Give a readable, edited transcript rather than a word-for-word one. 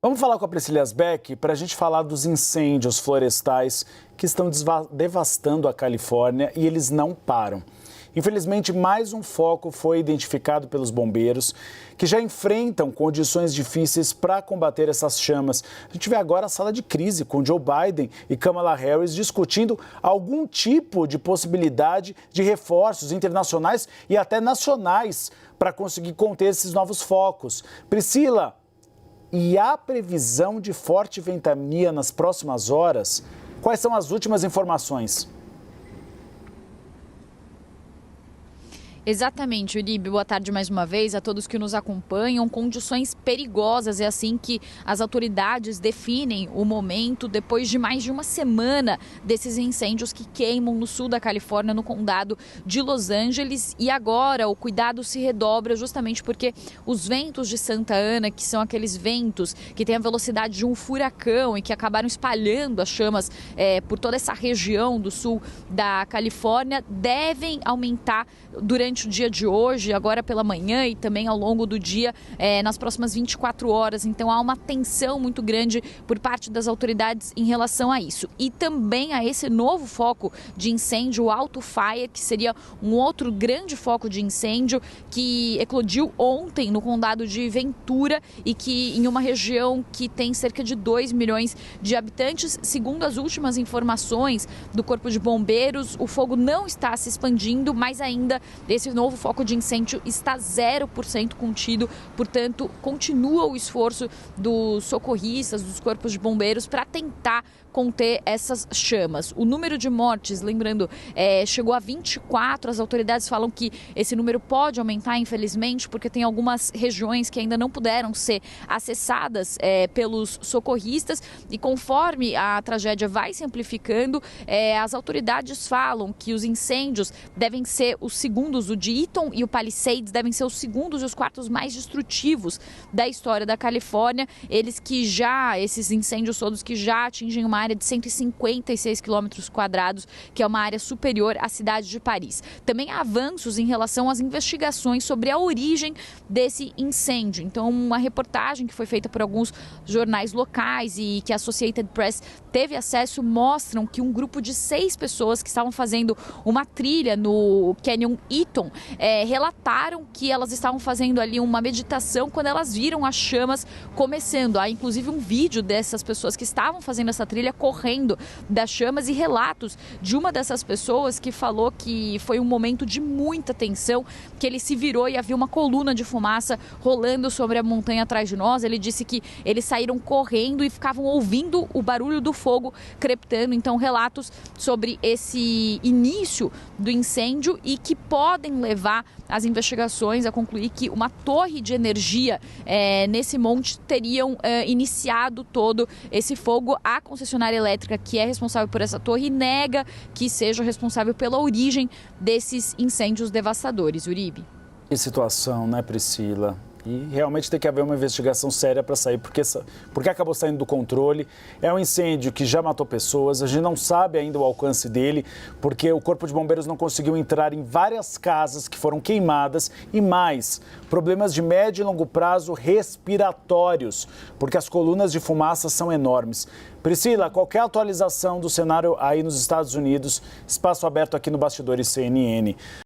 Vamos falar com a Priscila Asbeck para a gente falar dos incêndios florestais que estão devastando a Califórnia e eles não param. Infelizmente, mais um foco foi identificado pelos bombeiros, que já enfrentam condições difíceis para combater essas chamas. A gente vê agora a sala de crise com Joe Biden e Kamala Harris discutindo algum tipo de possibilidade de reforços internacionais e até nacionais para conseguir conter esses novos focos. Priscila, e há previsão de forte ventania nas próximas horas? Quais são as últimas informações? Exatamente, Uribe. Boa tarde mais uma vez a todos que nos acompanham. Condições perigosas, é assim que as autoridades definem o momento depois de mais de uma semana desses incêndios que queimam no sul da Califórnia, no condado de Los Angeles. E agora o cuidado se redobra justamente porque os ventos de Santa Ana, que são aqueles ventos que têm a velocidade de um furacão e que acabaram espalhando as chamas por toda essa região do sul da Califórnia, devem aumentar durante o dia de hoje, agora pela manhã e também ao longo do dia, nas próximas 24 horas. Então há uma tensão muito grande por parte das autoridades em relação a isso. E também a esse novo foco de incêndio, o Alto Fire, que seria um outro grande foco de incêndio que eclodiu ontem no condado de Ventura e que em uma região que tem cerca de 2 milhões de habitantes. Segundo as últimas informações do Corpo de Bombeiros, o fogo não está se expandindo, mas ainda esse novo foco de incêndio está 0% contido, portanto, continua o esforço dos socorristas, dos corpos de bombeiros para tentar conter essas chamas. O número de mortes, lembrando, chegou a 24. As autoridades falam que esse número pode aumentar, infelizmente, porque tem algumas regiões que ainda não puderam ser acessadas pelos socorristas e conforme a tragédia vai se amplificando, as autoridades falam que os incêndios devem ser os segundos, o de Eaton e o Palisades devem ser os segundos e os quartos mais destrutivos da história da Califórnia. Esses incêndios todos que já atingem uma área de 156 quilômetros quadrados, que é uma área superior à cidade de Paris. Também há avanços em relação às investigações sobre a origem desse incêndio. Então, uma reportagem que foi feita por alguns jornais locais e que a Associated Press teve acesso mostram que um grupo de 6 pessoas que estavam fazendo uma trilha no Canyon Eaton relataram que elas estavam fazendo ali uma meditação quando elas viram as chamas começando. Há inclusive um vídeo dessas pessoas que estavam fazendo essa trilha correndo das chamas e relatos de uma dessas pessoas que falou que foi um momento de muita tensão, que ele se virou e havia uma coluna de fumaça rolando sobre a montanha atrás de nós. Ele disse que eles saíram correndo e ficavam ouvindo o barulho do fogo crepitando. Então, relatos sobre esse início do incêndio e que podem levar as investigações a concluir que uma torre de energia nesse monte teriam iniciado todo esse fogo. A concessionária elétrica que é responsável por essa torre nega que seja responsável pela origem desses incêndios devastadores. Uribe. Que situação, né, Priscila? E realmente tem que haver uma investigação séria para sair, porque acabou saindo do controle. É um incêndio que já matou pessoas, a gente não sabe ainda o alcance dele, porque o Corpo de Bombeiros não conseguiu entrar em várias casas que foram queimadas e mais, problemas de médio e longo prazo respiratórios, porque as colunas de fumaça são enormes. Priscila, qualquer atualização do cenário aí nos Estados Unidos, espaço aberto aqui no Bastidores CNN.